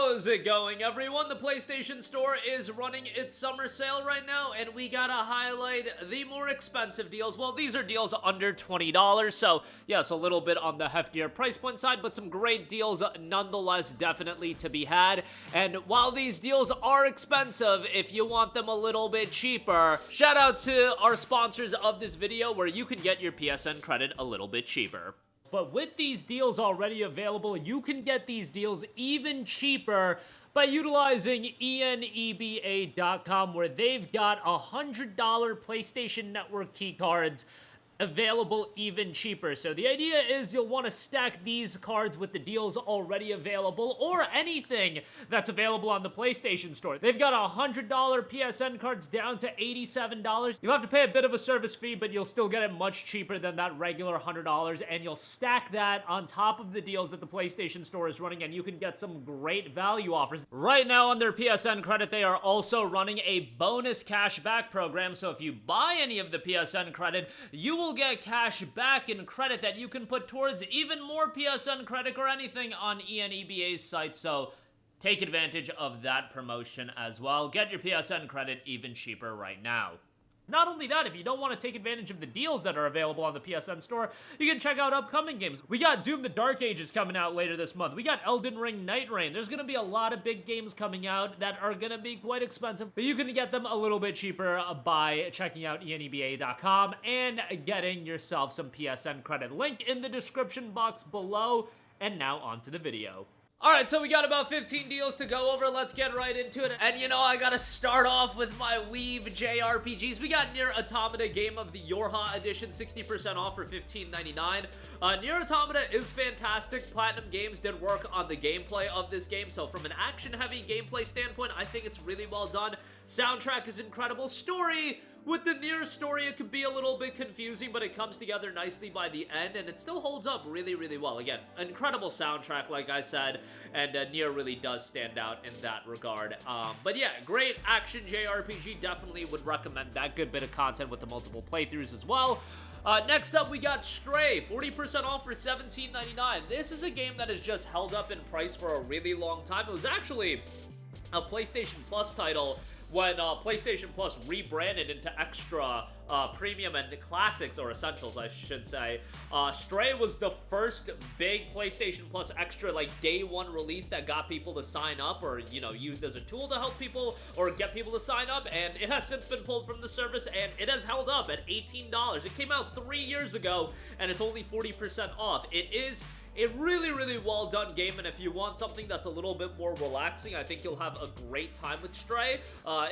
How's it going, everyone? The PlayStation Store is running its summer sale right now, and we gotta highlight the more expensive deals. Well, these are deals under $20, so yes, a little bit on the heftier price point side, but some great deals nonetheless definitely to be had. And while these deals are expensive, if you want them a little bit cheaper, shout out to our sponsors of this video where you can get your PSN credit a little bit cheaper. But with these deals already available, you can get these deals even cheaper by utilizing ENEBA.com, where they've got $100 PlayStation Network keycards available even cheaper. So the idea is you'll want to stack these cards with the deals already available, or anything that's available on the PlayStation Store. They've got $100 PSN cards down to $87. You'll have to pay a bit of a service fee, but you'll still get it much cheaper than that regular $100, and you'll stack that on top of the deals that the PlayStation Store is running, and you can get some great value offers. Right now on their PSN credit, they are also running a bonus cashback program, so if you buy any of the PSN credit, you will get cash back in credit that you can put towards even more PSN credit or anything on ENEBA's site, so take advantage of that promotion as well. Get your PSN credit even cheaper right now. Not only that, if you don't want to take advantage of the deals that are available on the PSN Store, you can check out upcoming games. We got Doom the Dark Ages coming out later this month. We got Elden Ring Night Reign. There's going to be a lot of big games coming out that are going to be quite expensive, but you can get them a little bit cheaper by checking out ENEBA.com and getting yourself some PSN credit. Link in the description box below, and now on to the video. Alright, so we got about 15 deals to go over. Let's get right into it. And you know, I gotta start off with my Weave JRPGs. We got NieR Automata Game of the YoRHa Edition, 60% off for $15.99. NieR Automata is fantastic. Platinum Games did work on the gameplay of this game, so from an action-heavy gameplay standpoint, I think it's really well done. Soundtrack is incredible. Story, with the NieR story, it can be a little bit confusing, but it comes together nicely by the end, and it still holds up really, really well. Again, incredible soundtrack, like I said, and NieR really does stand out in that regard. But yeah, great action JRPG. Definitely would recommend that. Good bit of content with the multiple playthroughs as well. Next up, we got Stray, 40% off for $17.99. This is a game that has just held up in price for a really long time. It was actually a PlayStation Plus title when PlayStation Plus rebranded into Extra, Premium, and Classics, or Essentials, I should say. Stray was the first big PlayStation Plus Extra, like, day one release that got people to sign up, or, you know, used as a tool to help people or get people to sign up, and it has since been pulled from the service, and it has held up at $18. It came out 3 years ago, and it's only 40% off. It is a really, really well done game, and if you want something that's a little bit more relaxing, I think you'll have a great time with Stray.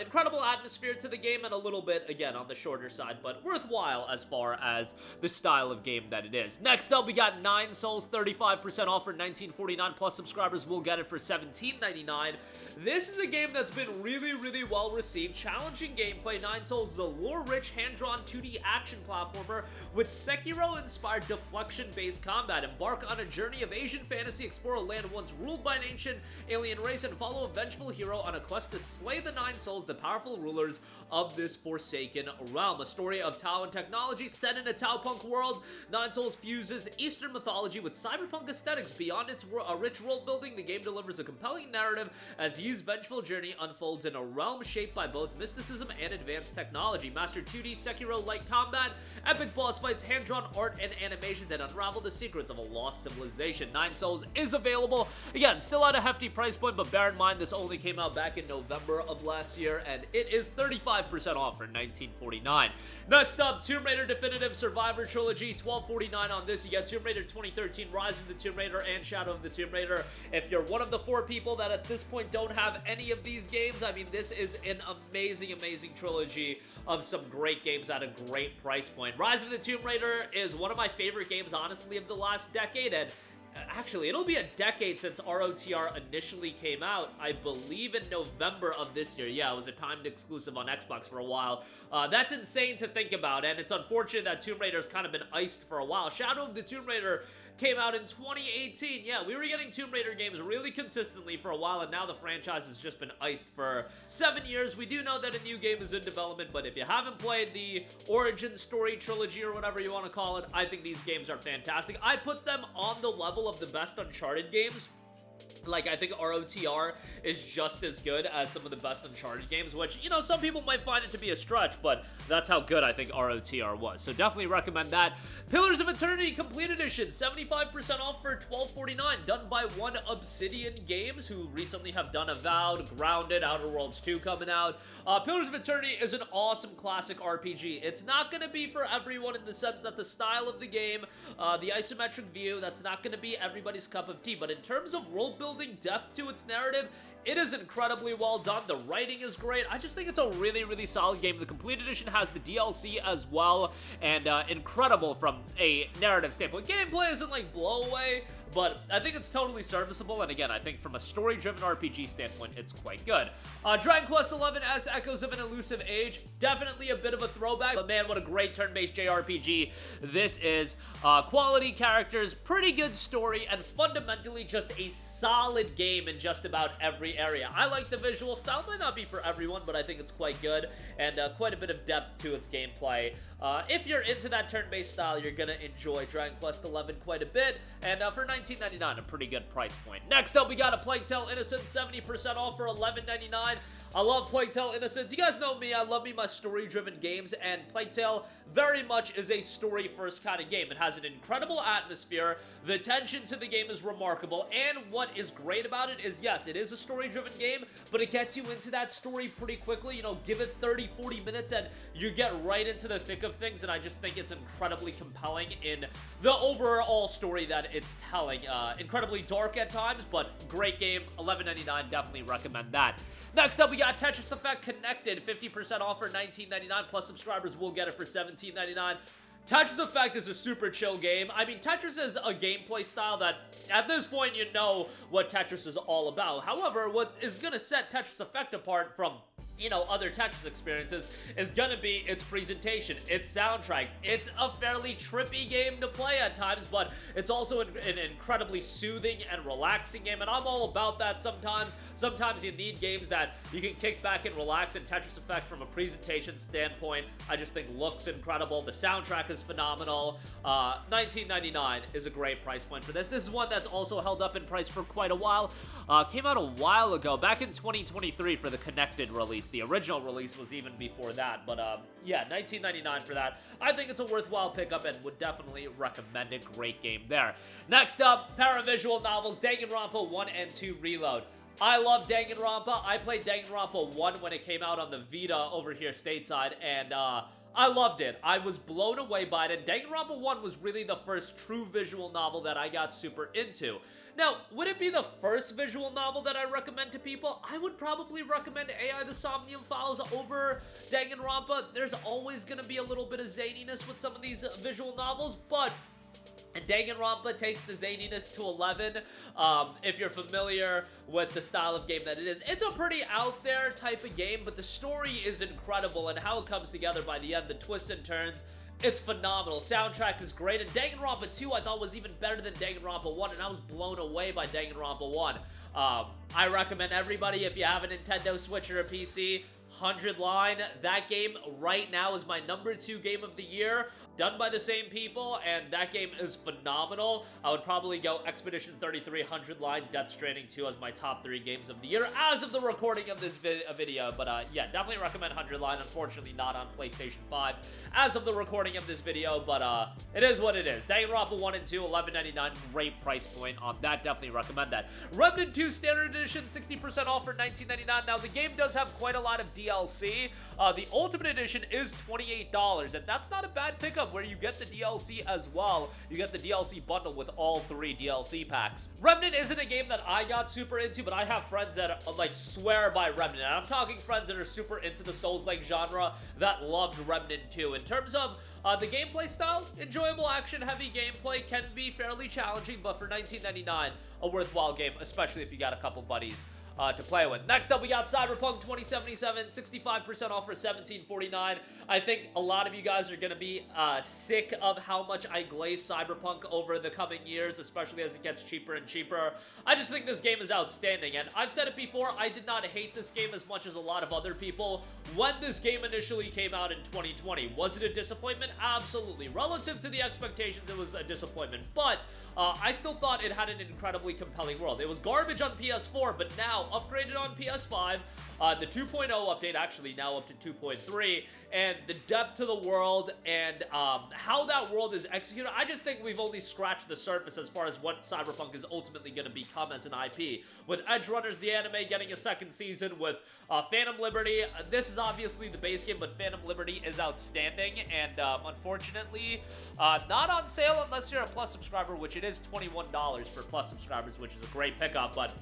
Incredible atmosphere to the game, and a little bit, again, on the shorter side, but worthwhile as far as the style of game that it is. Next up, we got Nine Sols, 35% off for $19.49, plus subscribers will get it for $17.99. This is a game that's been really, really well received. Challenging gameplay. Nine Sols is a lore-rich, hand-drawn 2D action platformer with Sekiro-inspired deflection-based combat. Embark on a journey of Asian fantasy, explore a land once ruled by an ancient alien race, and follow a vengeful hero on a quest to slay the Nine Sols, the powerful rulers of this forsaken realm. A story of Tao and technology set in a Tao-punk world. Nine Sols fuses Eastern mythology with cyberpunk aesthetics. Beyond its rich world building, the game delivers a compelling narrative as Yi's vengeful journey unfolds in a realm shaped by both mysticism and advanced technology. Master 2D Sekiro-like combat, epic boss fights, hand-drawn art, and animation that unravel the secrets of a lost civilization. Nine Sols is available, again, still at a hefty price point, but bear in mind this only came out back in November of last year, and it is 35% off for $19.49. Next up, Tomb Raider Definitive Survivor Trilogy, $12.49 on this. You get Tomb Raider 2013, Rise of the Tomb Raider, and Shadow of the Tomb Raider. If you're one of the 4 people that at this point don't have any of these games, I mean, this is an amazing, amazing trilogy of some great games at a great price point. Rise of the Tomb Raider is one of my favorite games, honestly, of the last decade, and actually, it'll be a decade since ROTR initially came out, I believe in November of this year. Yeah, it was a timed exclusive on Xbox for a while. That's insane to think about, and it's unfortunate that Tomb Raider's kind of been iced for a while. Shadow of the Tomb Raider came out in 2018. Yeah, we were getting Tomb Raider games really consistently for a while, and now the franchise has just been iced for 7 years. We do know that a new game is in development, but if you haven't played the origin story trilogy or whatever you want to call it, I think these games are fantastic. I put them on the level of the best Uncharted games. Like, I think ROTR is just as good as some of the best Uncharted games, which, you know, some people might find it to be a stretch, but that's how good I think ROTR was. So definitely recommend that. Pillars of Eternity Complete Edition, 75% off for $12.49, done by One Obsidian Games, who recently have done Avowed, Grounded, Outer Worlds 2 coming out. Pillars of Eternity is an awesome classic RPG. It's not going to be for everyone in the sense that the style of the game, the isometric view, that's not going to be everybody's cup of tea, but in terms of world building, depth to its narrative, it is incredibly well done. The writing is great. I just think it's a really, really solid game. The Complete Edition has the DLC as well, and incredible from a narrative standpoint. Gameplay isn't like blow away, but I think it's totally serviceable, and again, I think from a story-driven RPG standpoint, it's quite good. Dragon Quest XI as Echoes of an Elusive Age, definitely a bit of a throwback, but man, what a great turn-based JRPG this is. Quality characters, pretty good story, and fundamentally just a solid game in just about every area. I like the visual style, might not be for everyone, but I think it's quite good, and quite a bit of depth to its gameplay. If you're into that turn-based style, you're gonna enjoy Dragon Quest XI quite a bit, and for $19.99, a pretty good price point. Next up, we got a Plague Tale Innocence, 70% off for $11.99. I love Plague Tale Innocence. You guys know me, I love me my story-driven games, and Plague Tale very much is a story-first kind of game. It has an incredible atmosphere, the tension to the game is remarkable, and what is great about it is, yes, it is a story-driven game, but it gets you into that story pretty quickly. You know, give it 30-40 minutes and you get right into the thick of things, and I just think it's incredibly compelling in the overall story that it's telling. Incredibly dark at times, but great game. $11.99, definitely recommend that. Next up, we got Tetris Effect Connected, 50% off for $19.99, plus subscribers will get it for $17.99. Tetris Effect is a super chill game. I mean, Tetris is a gameplay style that, at this point, you know what Tetris is all about. However, what is going to set Tetris Effect apart from, you know, other Tetris experiences is gonna be its presentation, its soundtrack. It's a fairly trippy game to play at times, but it's also an incredibly soothing and relaxing game, and I'm all about that sometimes. Sometimes you need games that you can kick back and relax, and Tetris Effect from a presentation standpoint, I just think looks incredible. The soundtrack is phenomenal. $19.99 is a great price point for this. This is one that's also held up in price for quite a while. Came out a while ago, back in 2023 for the Connected release. The original release was even before that, but yeah, $19.99 for that. I think it's a worthwhile pickup and would definitely recommend it. Great game there. Next up, Paravisual Novels, Danganronpa 1 and 2 Reload. I love Danganronpa. I played Danganronpa 1 when it came out on the Vita over here stateside, and I loved it. I was blown away by it, and Danganronpa 1 was really the first true visual novel that I got super into. Now, would it be the first visual novel that I recommend to people? I would probably recommend AI The Somnium Files over Danganronpa. There's always going to be a little bit of zaniness with some of these visual novels, but Danganronpa takes the zaniness to 11. If you're familiar with the style of game that it is, it's a pretty out there type of game, but the story is incredible, and how it comes together by the end, the twists and turns, it's phenomenal. Soundtrack is great, and Danganronpa 2 I thought was even better than Danganronpa 1, and I was blown away by Danganronpa 1. I recommend everybody, if you have a Nintendo Switch or a PC, 100 Line, that game right now is my #2 game of the year, done by the same people, and that game is phenomenal. I would probably go Expedition 33, 100 Line, Death Stranding 2 as my top 3 games of the year as of the recording of this video, but yeah, definitely recommend 100 Line. Unfortunately not on PlayStation 5 as of the recording of this video, but it is what it is. Danganronpa 1 and 2, $11.99, great price point on that, definitely recommend that. Remnant 2 Standard Edition, 60% off for $19.99. Now, the game does have quite a lot of DLC. The Ultimate Edition is $28, and that's not a bad pickup where you get the DLC as well. You get the DLC bundle with all 3 DLC packs. Remnant isn't a game that I got super into, but I have friends that like swear by Remnant, and I'm talking friends that are super into the Souls-like genre that loved Remnant 2. In terms of the gameplay style, enjoyable action-heavy gameplay, can be fairly challenging, but for $19.99, a worthwhile game, especially if you got a couple buddies to play with. Next up, we got Cyberpunk 2077, 65% off for $17.49. I think a lot of you guys are going to be sick of how much I glaze Cyberpunk over the coming years, especially as it gets cheaper and cheaper. I just think this game is outstanding, and I've said it before, I did not hate this game as much as a lot of other people when this game initially came out in 2020. Was it a disappointment? Absolutely. Relative to the expectations, it was a disappointment, but I still thought it had an incredibly compelling world. It was garbage on PS4, but now upgraded on PS5. The 2.0 update actually now up to 2.3, and the depth to the world and how that world is executed, I just think we've only scratched the surface as far as what Cyberpunk is ultimately going to become as an IP. With Edge Runners, the anime, getting a second season, with Phantom Liberty, this is obviously the base game, but Phantom Liberty is outstanding, and unfortunately, not on sale unless you're a Plus subscriber, which it is $21 for Plus subscribers, which is a great pickup, but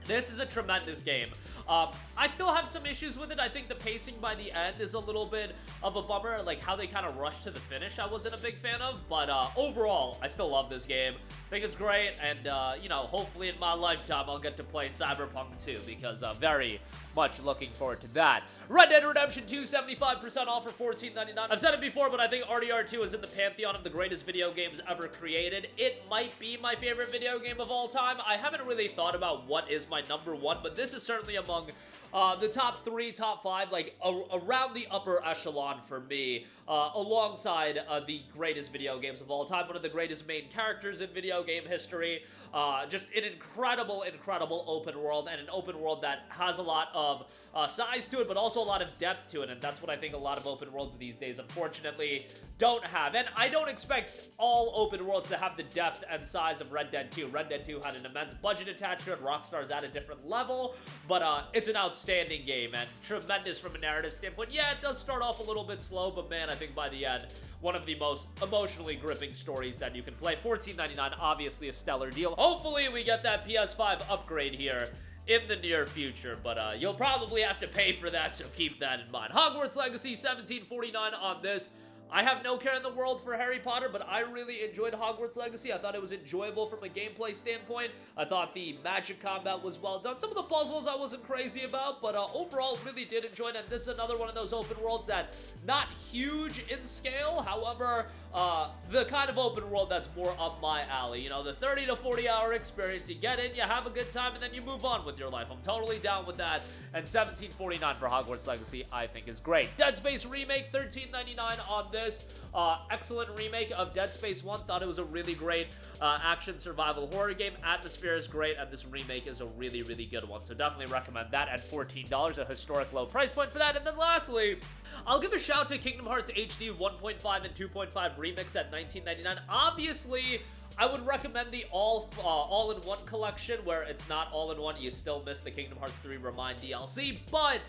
this is a tremendous game. I still have some issues with it. I think the pacing by the end is a little bit of a bummer, like how they kind of rushed to the finish I wasn't a big fan of, but overall, I still love this game. I think it's great, and you know, hopefully in my lifetime I'll get to play Cyberpunk 2, because very much looking forward to that. Red Dead Redemption 2, 75% off for $14.99. I've said it before, but I think RDR2 is in the pantheon of the greatest video games ever created. It might be my favorite video game of all time. I haven't really thought about what is my number one, but this is certainly among the top 3, top 5, like around the upper echelon for me, alongside the greatest video games of all time, one of the greatest main characters in video game history, just an incredible open world, and an open world that has a lot of size to it, but also a lot of depth to it, and that's what I think a lot of open worlds these days, unfortunately, don't have. And I don't expect all open worlds to have the depth and size of Red Dead 2. Red Dead 2 had an immense budget attached to it. Rockstar's at a different level, but it's an outstanding game and tremendous from a narrative standpoint. Yeah, it does start off a little bit slow, but man, I think by the end, one of the most emotionally gripping stories that you can play. $14.99, obviously a stellar deal. Hopefully we get that PS5 upgrade here in the near future, but you'll probably have to pay for that, so keep that in mind. Hogwarts Legacy, $17.49 on this. I have no care in the world for Harry Potter, but I really enjoyed Hogwarts Legacy. I thought it was enjoyable from a gameplay standpoint. I thought the magic combat was well done. Some of the puzzles I wasn't crazy about, but overall really did enjoy it. And this is another one of those open worlds that not huge in scale. However, the kind of open world that's more up my alley. You know, the 30 to 40 hour experience. You get in, you have a good time, and then you move on with your life. I'm totally down with that. And $17.49 for Hogwarts Legacy, I think is great. Dead Space Remake, $13.99 on this. Excellent remake of Dead Space 1. Thought it was a really great action survival horror game. Atmosphere is great, and this remake is a really good one. So definitely recommend that at $14, a historic low price point for that. And then lastly, I'll give a shout to Kingdom Hearts HD 1.5 and 2.5 remix at $19.99. Obviously, I would recommend the all-in-one collection, where it's not all-in-one. You still miss the Kingdom Hearts 3 Remind DLC. But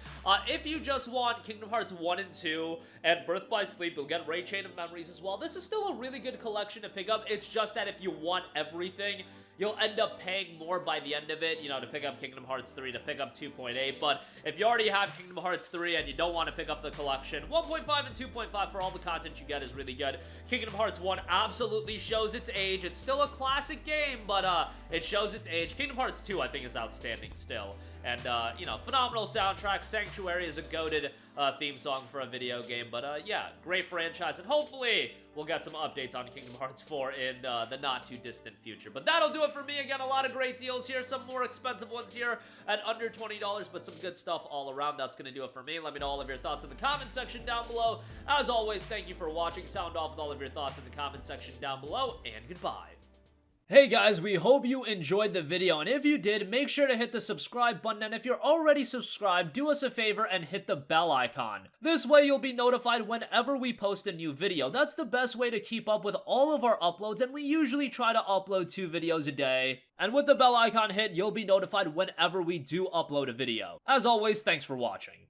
if you just want Kingdom Hearts 1 and 2 and Birth by Sleep, you'll get Raid Chain of Memories as well. This is still a really good collection to pick up. It's just that if you want everything, you'll end up paying more by the end of it, you know, to pick up Kingdom Hearts 3, to pick up 2.8, but if you already have Kingdom Hearts 3 and you don't want to pick up the collection, 1.5 and 2.5 for all the content you get is really good. Kingdom Hearts 1 absolutely shows its age. It's still a classic game, but it shows its age. Kingdom Hearts 2, I think, is outstanding still. And, you know, phenomenal soundtrack. Sanctuary is a goated theme song for a video game. But, yeah, great franchise. And hopefully we'll get some updates on Kingdom Hearts 4 in the not-too-distant future. But that'll do it for me. Again, a lot of great deals here. Some more expensive ones here at under $20, but some good stuff all around. That's going to do it for me. Let me know all of your thoughts in the comment section down below. As always, thank you for watching. Sound off with all of your thoughts in the comment section down below. And goodbye. Hey guys, we hope you enjoyed the video, and if you did, make sure to hit the subscribe button, and if you're already subscribed, do us a favor and hit the bell icon. This way you'll be notified whenever we post a new video. That's the best way to keep up with all of our uploads, and we usually try to upload 2 videos a day. And with the bell icon hit, you'll be notified whenever we do upload a video. As always, thanks for watching.